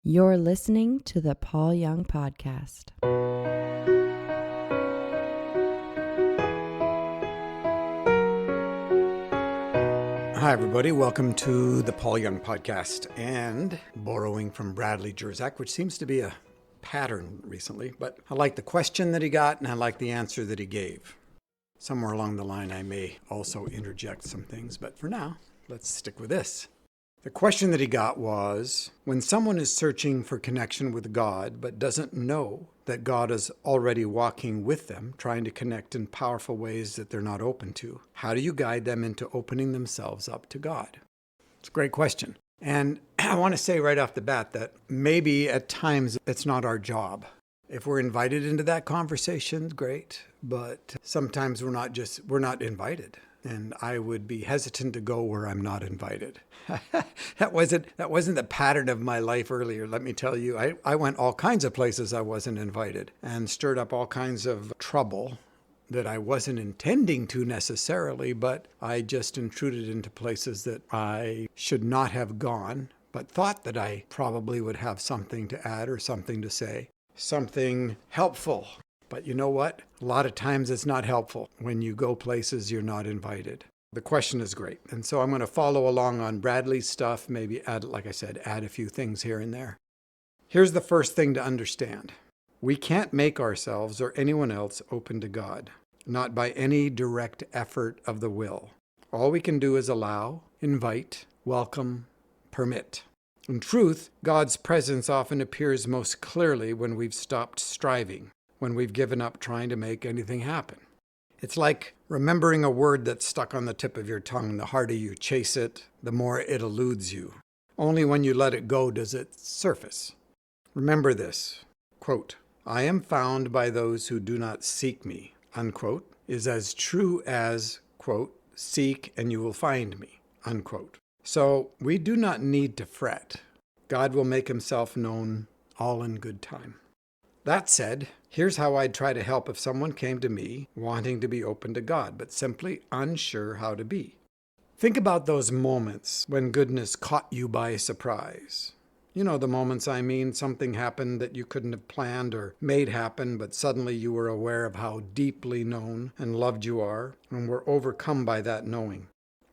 You're listening to the Paul Young Podcast. Hi, everybody. Welcome to the Paul Young Podcast, and borrowing from Bradley Jersak, which seems to be a pattern recently. But I like the question that he got, and I like the answer that he gave. Somewhere along the line, I may also interject some things, but for now, let's stick with this. The question that he got was, when someone is searching for connection with God, but doesn't know that God is already walking with them, trying to connect in powerful ways that they're not open to, how do you guide them into opening themselves up to God? It's a great question. And I want to say right off the bat that maybe at times it's not our job. If we're invited into that conversation, great. But sometimes we're not invited. And I would be hesitant to go where I'm not invited. That wasn't the pattern of my life earlier. Let me tell you, I went all kinds of places I wasn't invited and stirred up all kinds of trouble that I wasn't intending to necessarily, but I just intruded into places that I should not have gone, but thought that I probably would have something to add or something to say, something helpful. But you know what? A lot of times it's not helpful when you go places you're not invited. The question is great. And so I'm going to follow along on Bradley's stuff, maybe add a few things here and there. Here's the first thing to understand. We can't make ourselves or anyone else open to God, not by any direct effort of the will. All we can do is allow, invite, welcome, permit. In truth, God's presence often appears most clearly when we've stopped striving, when we've given up trying to make anything happen. It's like remembering a word that's stuck on the tip of your tongue. The harder you chase it, the more it eludes you. Only when you let it go does it surface. Remember this, quote, "I am found by those who do not seek me," unquote, is as true as, quote, "seek and you will find me," unquote. So we do not need to fret. God will make himself known all in good time. That said, here's how I'd try to help if someone came to me wanting to be open to God, but simply unsure how to be. Think about those moments when goodness caught you by surprise. You know the moments I mean, something happened that you couldn't have planned or made happen, but suddenly you were aware of how deeply known and loved you are, and were overcome by that knowing.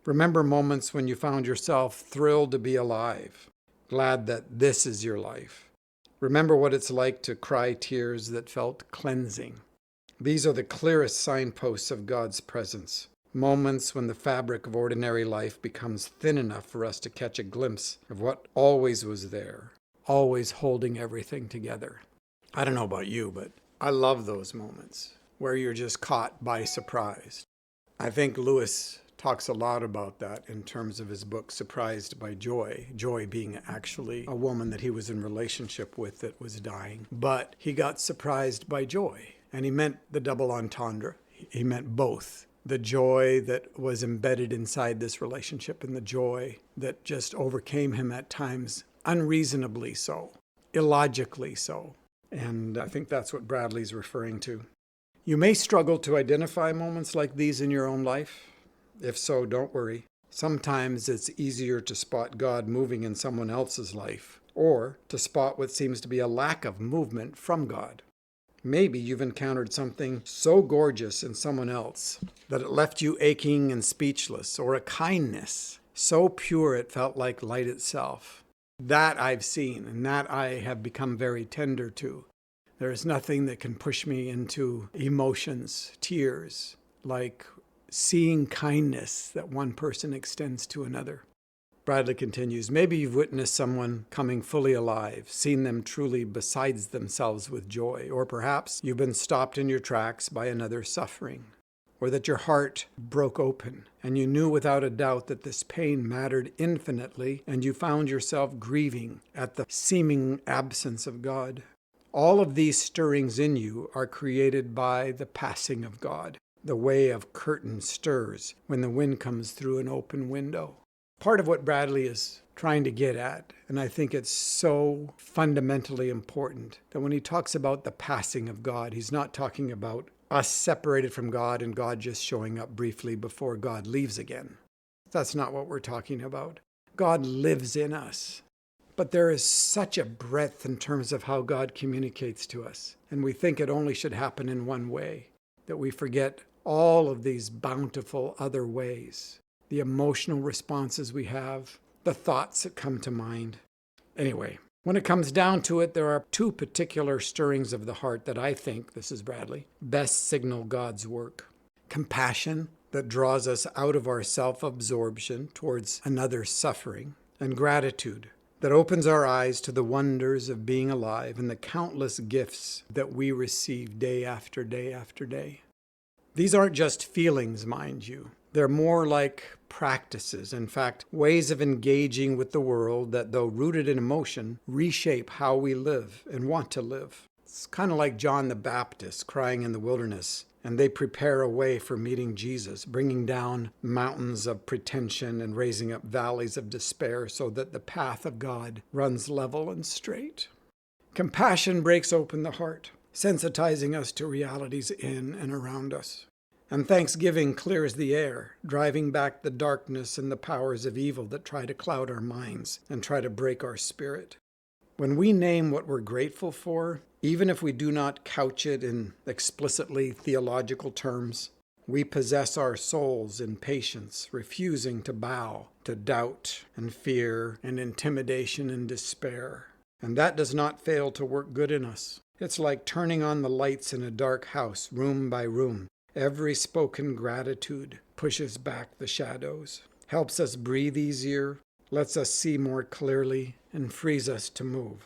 Remember moments when you found yourself thrilled to be alive, glad that this is your life. Remember what it's like to cry tears that felt cleansing. These are the clearest signposts of God's presence. Moments when the fabric of ordinary life becomes thin enough for us to catch a glimpse of what always was there, always holding everything together. I don't know about you, but I love those moments where you're just caught by surprise. I think Lewis talks a lot about that in terms of his book, Surprised by Joy. Joy being actually a woman that he was in relationship with that was dying. But he got surprised by joy. And he meant the double entendre. He meant both. The joy that was embedded inside this relationship and the joy that just overcame him at times, unreasonably so, illogically so. And I think that's what Bradley's referring to. You may struggle to identify moments like these in your own life. If so, don't worry. Sometimes it's easier to spot God moving in someone else's life, or to spot what seems to be a lack of movement from God. Maybe you've encountered something so gorgeous in someone else that it left you aching and speechless, or a kindness so pure it felt like light itself. That I've seen, and that I have become very tender to. There is nothing that can push me into emotions, tears, like seeing kindness that one person extends to another. Bradley continues, maybe you've witnessed someone coming fully alive, seen them truly besides themselves with joy, or perhaps you've been stopped in your tracks by another suffering, or that your heart broke open and you knew without a doubt that this pain mattered infinitely and you found yourself grieving at the seeming absence of God. All of these stirrings in you are created by the passing of God. The way of curtain stirs when the wind comes through an open window. Part of what Bradley is trying to get at, and I think it's so fundamentally important, that when he talks about the passing of God, he's not talking about us separated from God and God just showing up briefly before God leaves again. That's not what we're talking about. God lives in us. But there is such a breadth in terms of how God communicates to us. And we think it only should happen in one way, that we forget all of these bountiful other ways, the emotional responses we have, the thoughts that come to mind. Anyway, when it comes down to it, there are two particular stirrings of the heart that I think, this is Bradley, best signal God's work. Compassion that draws us out of our self-absorption towards another's suffering, and gratitude that opens our eyes to the wonders of being alive and the countless gifts that we receive day after day after day. These aren't just feelings, mind you. They're more like practices, in fact, ways of engaging with the world that, though rooted in emotion, reshape how we live and want to live. It's kind of like John the Baptist crying in the wilderness, and they prepare a way for meeting Jesus, bringing down mountains of pretension and raising up valleys of despair so that the path of God runs level and straight. Compassion breaks open the heart, sensitizing us to realities in and around us. And thanksgiving clears the air, driving back the darkness and the powers of evil that try to cloud our minds and try to break our spirit. When we name what we're grateful for, even if we do not couch it in explicitly theological terms, we possess our souls in patience, refusing to bow to doubt and fear and intimidation and despair. And that does not fail to work good in us. It's like turning on the lights in a dark house, room by room. Every spoken gratitude pushes back the shadows, helps us breathe easier, lets us see more clearly, and frees us to move.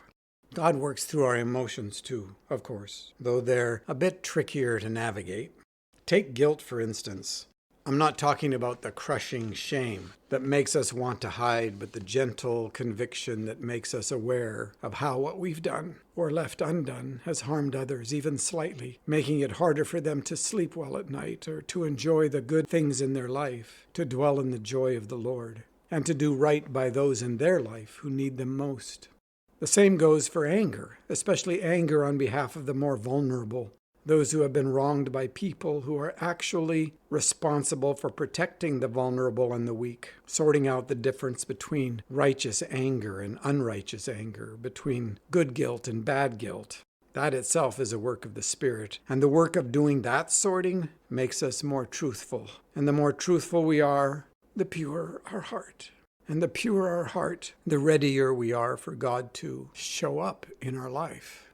God works through our emotions too, of course, though they're a bit trickier to navigate. Take guilt, for instance. I'm not talking about the crushing shame that makes us want to hide, but the gentle conviction that makes us aware of how what we've done or left undone has harmed others, even slightly, making it harder for them to sleep well at night or to enjoy the good things in their life, to dwell in the joy of the Lord, and to do right by those in their life who need them most. The same goes for anger, especially anger on behalf of the more vulnerable, those who have been wronged by people who are actually responsible for protecting the vulnerable and the weak, sorting out the difference between righteous anger and unrighteous anger, between good guilt and bad guilt. That itself is a work of the Spirit, and the work of doing that sorting makes us more truthful. And the more truthful we are, the purer our heart. And the purer our heart, the readier we are for God to show up in our life.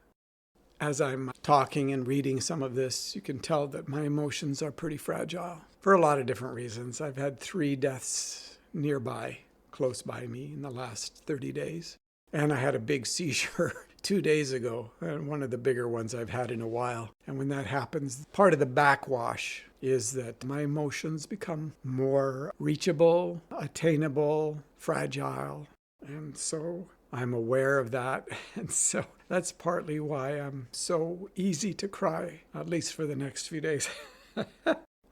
As I'm talking and reading some of this, you can tell that my emotions are pretty fragile for a lot of different reasons. I've had 3 deaths nearby, close by me in the last 30 days. And I had a big seizure 2 days ago, and one of the bigger ones I've had in a while. And when that happens, part of the backwash is that my emotions become more reachable, attainable, fragile. And so I'm aware of that, and so that's partly why I'm so easy to cry, at least for the next few days.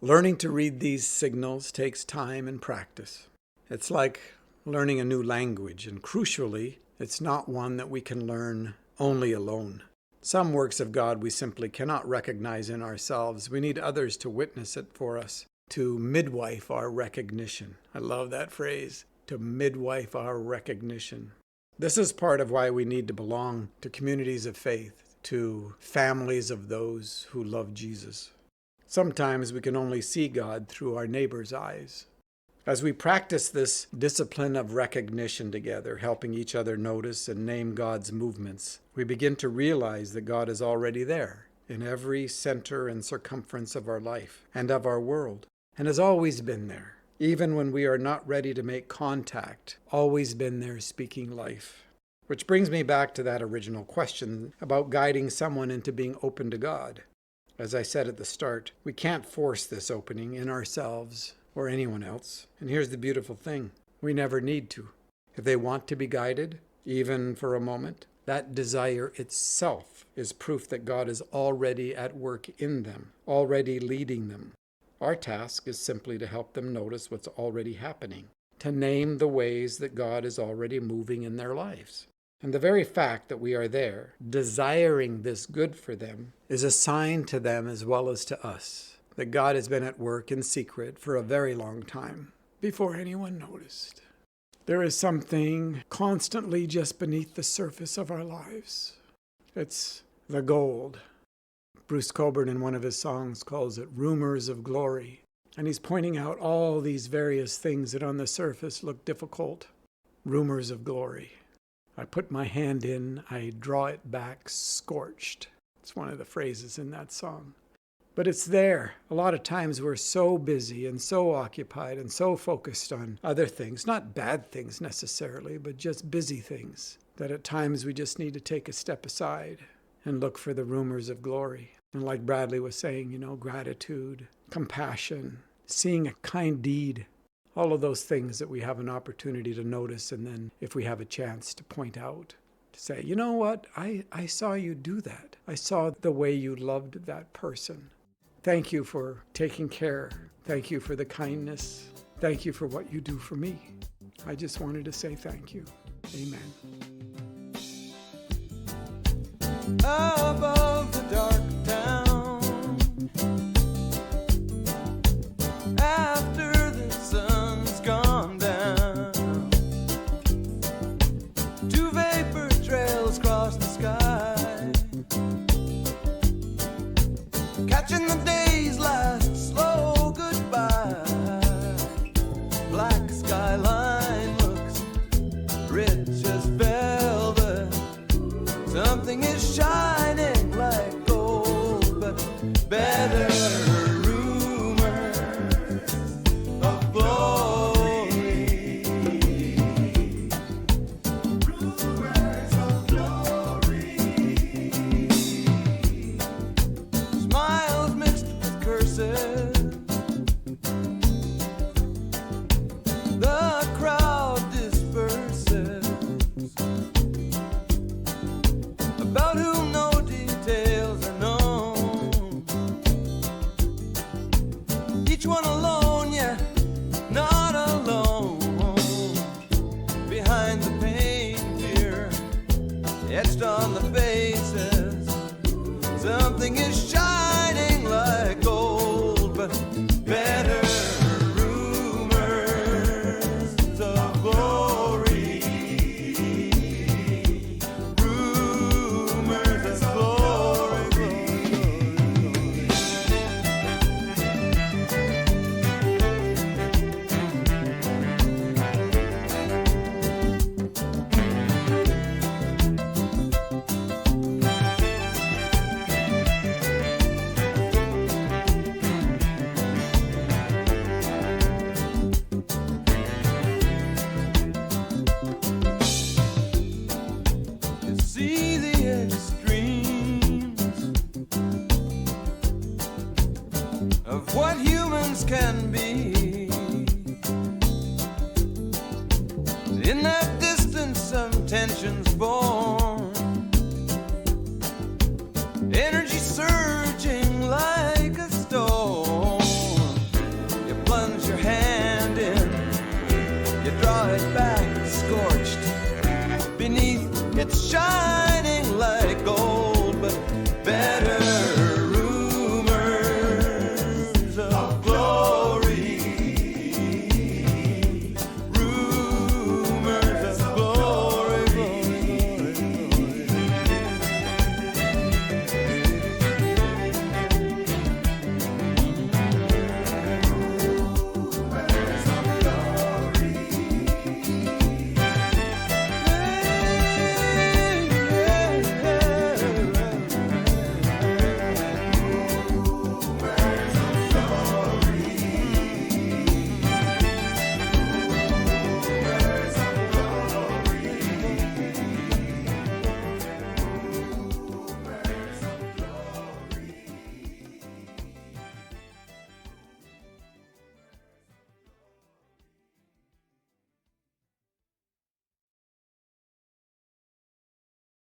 Learning to read these signals takes time and practice. It's like learning a new language, and crucially, it's not one that we can learn only alone. Some works of God we simply cannot recognize in ourselves. We need others to witness it for us, to midwife our recognition. I love that phrase, to midwife our recognition. This is part of why we need to belong to communities of faith, to families of those who love Jesus. Sometimes we can only see God through our neighbor's eyes. As we practice this discipline of recognition together, helping each other notice and name God's movements, we begin to realize that God is already there in every center and circumference of our life and of our world, and has always been there. Even when we are not ready to make contact, always been there speaking life. Which brings me back to that original question about guiding someone into being open to God. As I said at the start, we can't force this opening in ourselves or anyone else. And here's the beautiful thing, we never need to. If they want to be guided, even for a moment, that desire itself is proof that God is already at work in them, already leading them. Our task is simply to help them notice what's already happening, to name the ways that God is already moving in their lives. And the very fact that we are there, desiring this good for them, is a sign to them as well as to us that God has been at work in secret for a very long time, before anyone noticed. There is something constantly just beneath the surface of our lives. It's the gold. Bruce Cockburn in one of his songs calls it Rumours of Glory. And he's pointing out all these various things that on the surface look difficult. Rumours of glory. I put my hand in, I draw it back scorched. It's one of the phrases in that song. But it's there. A lot of times we're so busy and so occupied and so focused on other things, not bad things necessarily, but just busy things, that at times we just need to take a step aside and look for the rumors of glory. And like Bradley was saying, gratitude, compassion, seeing a kind deed, all of those things that we have an opportunity to notice, and then if we have a chance to point out, to say, you know what, I saw you do that. I saw the way you loved that person. Thank you for taking care. Thank you for the kindness. Thank you for what you do for me. I just wanted to say thank you. Amen. Above the dark town, after the sun's gone down, two vapor trails cross the sky, catching the day's last slow goodbye. Black skyline looks rich as velvet. Something is shining like gold, but better rumors of glory. Rumors of glory. Smiles mixed with curses. The crowd disperses. About whom no details are known. Each one alone, yet not alone. Behind the pain, fear etched on the faces. Something is shining like gold, but better rumors of glory. Rumors of glory, glory. You see the extremes of what humans can be.